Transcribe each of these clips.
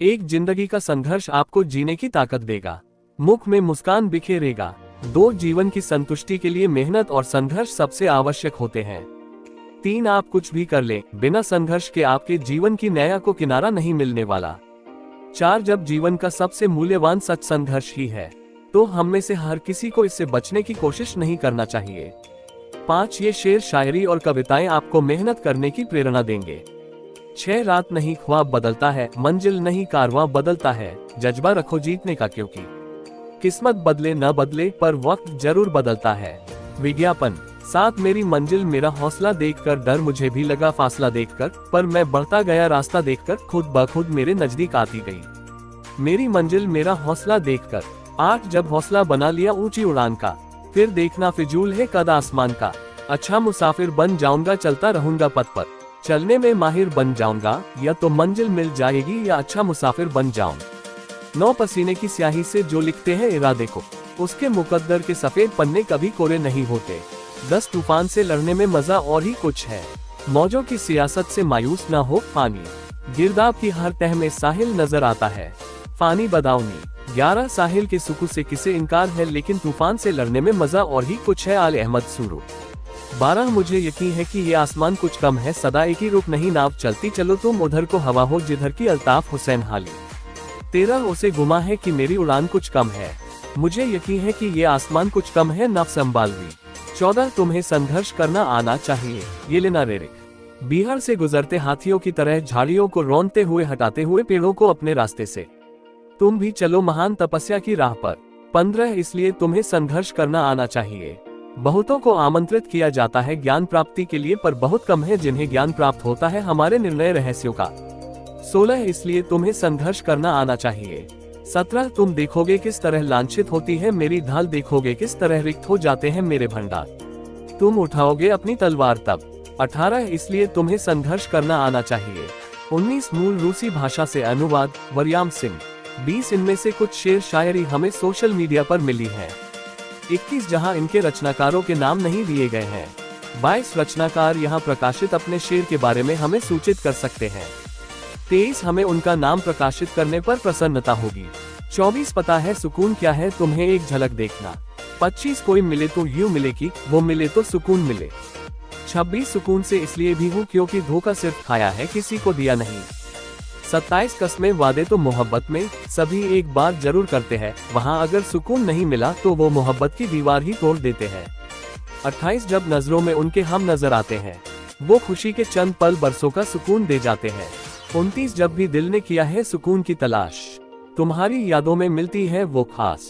एक जिंदगी का संघर्ष आपको जीने की ताकत देगा, मुख में मुस्कान बिखेरेगा। दो, जीवन की संतुष्टि के लिए मेहनत और संघर्ष सबसे आवश्यक होते हैं। तीन, आप कुछ भी कर लें, बिना संघर्ष के आपके जीवन की नैया को किनारा नहीं मिलने वाला। चार, जब जीवन का सबसे मूल्यवान सच संघर्ष ही है, तो हम में से हर किसी को इससे बचने की कोशिश नहीं करना चाहिए। पाँच, ये शेर, शायरी और कविताएं आपको मेहनत करने की प्रेरणा देंगे। छह, रात नहीं ख्वाब बदलता है, मंजिल नहीं कारवां बदलता है। जज्बा रखो जीतने का, क्योंकि किस्मत बदले न बदले पर वक्त जरूर बदलता है। विज्ञापन। साथ, मेरी मंजिल मेरा हौसला देखकर डर मुझे भी लगा फासला देखकर, पर मैं बढ़ता गया रास्ता देखकर खुद ब खुद मेरे नजदीक आती गई। मेरी मंजिल मेरा हौसला देखकर। आठ, जब हौसला बना लिया ऊंची उड़ान का, फिर देखना फिजूल है कद आसमान का। अच्छा मुसाफिर बन जाऊंगा, चलता रहूंगा पथ पर, चलने में माहिर बन जाऊंगा, या तो मंजिल मिल जाएगी या अच्छा मुसाफिर बन जाऊं। 9, पसीने की स्याही से जो लिखते हैं इरादे को, उसके मुकद्दर के सफेद पन्ने कभी कोरे नहीं होते। 10, तूफान से लड़ने में मजा और ही कुछ है, मौजों की सियासत से मायूस ना हो पानी। गिरदाब की हर तह में साहिल नजर आता है, फानी बदाऊनी। 11, साहिल के सुकून से किसे इनकार है, लेकिन तूफान से लड़ने में मजा और ही कुछ है, आले अहमद सुरू। 12, मुझे यकीन है कि ये आसमान कुछ कम है, सदा एक ही रुख नहीं नाव चलती, चलो तुम उधर को हवा हो जिधर की, अल्ताफ हुसैन हाली। 13, उसे गुमा है कि मेरी उड़ान कुछ कम है, मुझे यकीन है कि ये आसमान कुछ कम है, नफ्स अंबालवी। 14, तुम्हें संघर्ष करना आना चाहिए, ये लेना रेरिक। बिहार से गुजरते हाथियों की तरह झाड़ियों को रौंदते हुए हटाते हुए पेड़ों को अपने रास्ते से, तुम भी चलो महान तपस्या की राह पर। 15, इसलिए तुम्हें संघर्ष करना आना चाहिए। बहुतों को आमंत्रित किया जाता है ज्ञान प्राप्ति के लिए, पर बहुत कम है जिन्हें ज्ञान प्राप्त होता है हमारे निर्णय रहस्यों का। 16, इसलिए तुम्हें संघर्ष करना आना चाहिए। 17, तुम देखोगे किस तरह लांछित होती है मेरी ढाल, देखोगे किस तरह रिक्त हो जाते हैं मेरे भंडार, तुम उठाओगे अपनी तलवार तब। 18, इसलिए तुम्हें संघर्ष करना आना चाहिए। 19, मूल रूसी भाषा से अनुवाद, वर्याम सिंह। 20, इनमें से कुछ शेर शायरी हमें सोशल मीडिया पर मिली है। 21, जहां इनके रचनाकारों के नाम नहीं दिए गए हैं। 22, रचनाकार यहां प्रकाशित अपने शेर के बारे में हमें सूचित कर सकते हैं। 23, हमें उनका नाम प्रकाशित करने पर प्रसन्नता होगी। 24, पता है सुकून क्या है, तुम्हें एक झलक देखना। 25, कोई मिले तो यूं मिले कि वो मिले तो सुकून मिले। 26, सुकून से इसलिए भी हूँ क्योंकि धोखा सिर्फ खाया है, किसी को दिया नहीं। 27, कस्में वादे तो मोहब्बत में सभी एक बार जरूर करते हैं, वहाँ अगर सुकून नहीं मिला तो वो मोहब्बत की दीवार ही तोड़ देते हैं। 28, जब नजरों में उनके हम नजर आते हैं, वो खुशी के चंद पल बरसों का सुकून दे जाते हैं। 29, जब भी दिल ने किया है सुकून की तलाश, तुम्हारी यादों में मिलती है वो खास।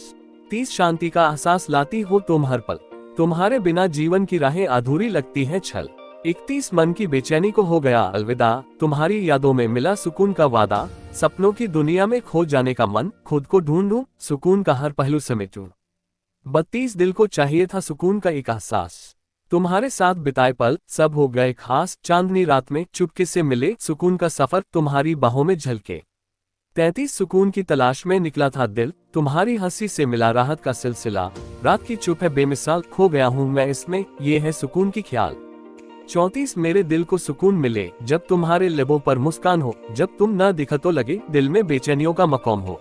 30, शांति का एहसास लाती हो तुम हर पल, तुम्हारे बिना जीवन की राहें अधूरी लगती है छल। 31, मन की बेचैनी को हो गया अलविदा, तुम्हारी यादों में मिला सुकून का वादा, सपनों की दुनिया में खो जाने का मन, खुद को ढूंढूं, सुकून का हर पहलू समेटूं। 32, दिल को चाहिए था सुकून का एक एहसास, तुम्हारे साथ बिताए पल सब हो गए खास, चांदनी रात में चुपके से मिले सुकून का सफर, तुम्हारी बाहों में झलके। 33, सुकून की तलाश में निकला था दिल, तुम्हारी हंसी से मिला राहत का सिलसिला, रात की चुप है बेमिसाल, खो गया हूँ मैं इसमें, ये है सुकून की ख्याल। 34, मेरे दिल को सुकून मिले जब तुम्हारे लबों पर मुस्कान हो, जब तुम न दिखो तो लगे दिल में बेचैनियों का मकाम हो।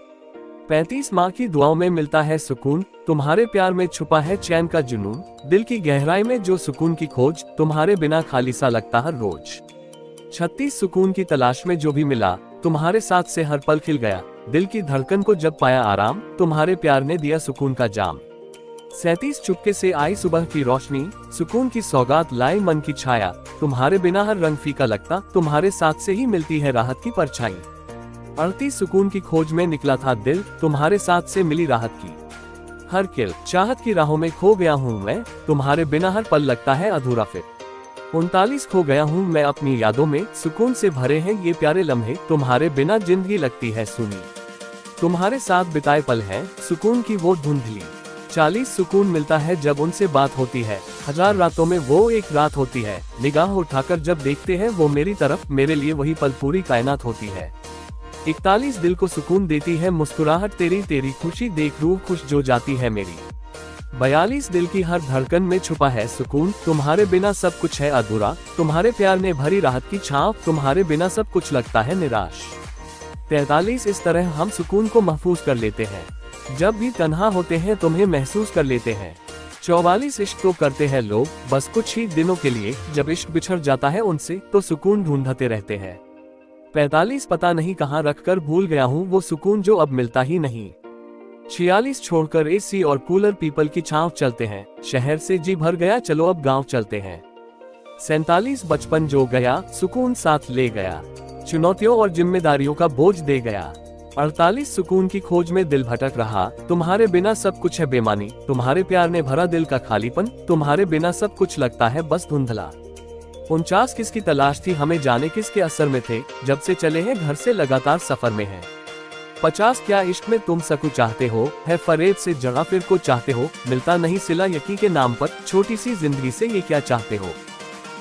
35, माँ की दुआओं में मिलता है सुकून, तुम्हारे प्यार में छुपा है चैन का जुनून, दिल की गहराई में जो सुकून की खोज, तुम्हारे बिना खाली सा लगता हर रोज। 36, सुकून की तलाश में जो भी मिला, तुम्हारे साथ से हर पल खिल गया, दिल की धड़कन को जब पाया आराम, तुम्हारे प्यार ने दिया सुकून का जाम। 37, चुपके से आई सुबह की रोशनी, सुकून की सौगात लाई मन की छाया, तुम्हारे बिना हर रंग फीका लगता, तुम्हारे साथ से ही मिलती है राहत की परछाई। 38, सुकून की खोज में निकला था दिल, तुम्हारे साथ से मिली राहत की हर किल, चाहत की राहों में खो गया हूँ मैं, तुम्हारे बिना हर पल लगता है अधूरा फिर। 39, खो गया हूँ मैं अपनी यादों में, सुकून से भरे हैं ये प्यारे लम्हे, तुम्हारे बिना जिंदगी लगती है सुनी, तुम्हारे साथ बिताए पल है सुकून की वो धुंधली। 40, सुकून मिलता है जब उनसे बात होती है, हजार रातों में वो एक रात होती है, निगाह उठाकर जब देखते हैं वो मेरी तरफ, मेरे लिए वही पल पूरी कायनात होती है। 41, दिल को सुकून देती है मुस्कुराहट तेरी, तेरी खुशी देख रूह खुश जो जाती है मेरी। 42, दिल की हर धड़कन में छुपा है सुकून, तुम्हारे बिना सब कुछ है अधूरा, तुम्हारे प्यार ने भरी राहत की छाँव, तुम्हारे बिना सब कुछ लगता है निराश। 43 इस तरह हम सुकून को महफूज कर लेते हैं। जब भी तन्हा होते हैं तुम्हें महसूस कर लेते हैं। 44 इश्क तो करते हैं लोग बस कुछ ही दिनों के लिए, जब इश्क बिछड़ जाता है उनसे तो सुकून ढूंढते रहते हैं। 45 पता नहीं कहाँ रखकर भूल गया हूँ वो सुकून जो अब मिलता ही नहीं। 46 छोड़कर एसी और कूलर पीपल की छांव चलते हैं, शहर से जी भर गया चलो अब गांव चलते हैं। 47 बचपन जो गया सुकून साथ ले गया, चुनौतियों और जिम्मेदारियों का बोझ दे गया। 48 सुकून की खोज में दिल भटक रहा, तुम्हारे बिना सब कुछ है बेमानी, तुम्हारे प्यार ने भरा दिल का खालीपन, तुम्हारे बिना सब कुछ लगता है बस धुंधला। 49 किसकी तलाश थी हमें जाने किसके असर में थे, जब से चले हैं घर से लगातार सफर में हैं। 50 क्या इश्क में तुम सकू चाहते हो, है फरेब से जड़ा फिर को चाहते हो, मिलता नहीं सिला यकी के नाम पर, छोटी सी जिंदगी से ये क्या चाहते हो।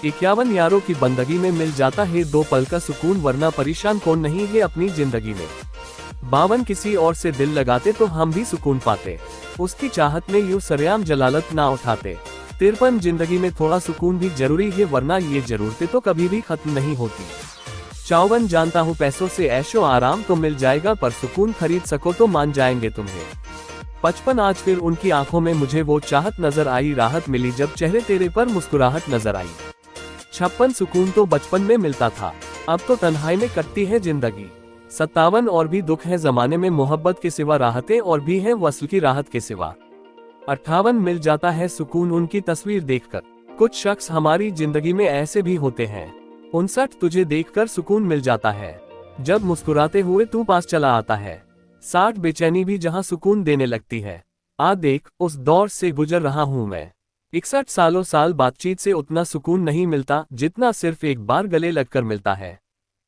51 यारों की बंदगी में मिल जाता है 2 पल का सुकून, वरना परेशान कौन नहीं है अपनी जिंदगी में। 52 किसी और से दिल लगाते तो हम भी सुकून पाते, उसकी चाहत में यूं सरेआम जलालत ना उठाते। 53 जिंदगी में थोड़ा सुकून भी जरूरी है, वरना ये जरूरतें तो कभी भी खत्म नहीं होती। 54 जानता हूँ पैसों से ऐशो आराम तो मिल जाएगा, पर सुकून खरीद सको तो मान जाएंगे तुम्हें। 55 आज फिर उनकी आंखों में मुझे वो चाहत नजर आई, राहत मिली जब चेहरे तेरे पर मुस्कुराहट नजर आई। 56 सुकून तो बचपन में मिलता था, अब तो तन्हाई में कटती है जिंदगी। 57 और भी दुख है जमाने में, मोहब्बत के सिवा राहतें और भी हैं वस्ल की राहत के सिवा। 58 मिल जाता है सुकून उनकी तस्वीर देखकर, कुछ शख्स हमारी जिंदगी में ऐसे भी होते हैं। 59 तुझे देखकर सुकून मिल जाता है, जब मुस्कुराते हुए तू पास चला आता है। 60 बेचैनी भी जहां सुकून देने लगती है, आ देख उस दौर से गुजर रहा हूं मैं। 61 सालों साल बातचीत से उतना सुकून नहीं मिलता जितना सिर्फ एक बार गले लगकर मिलता है।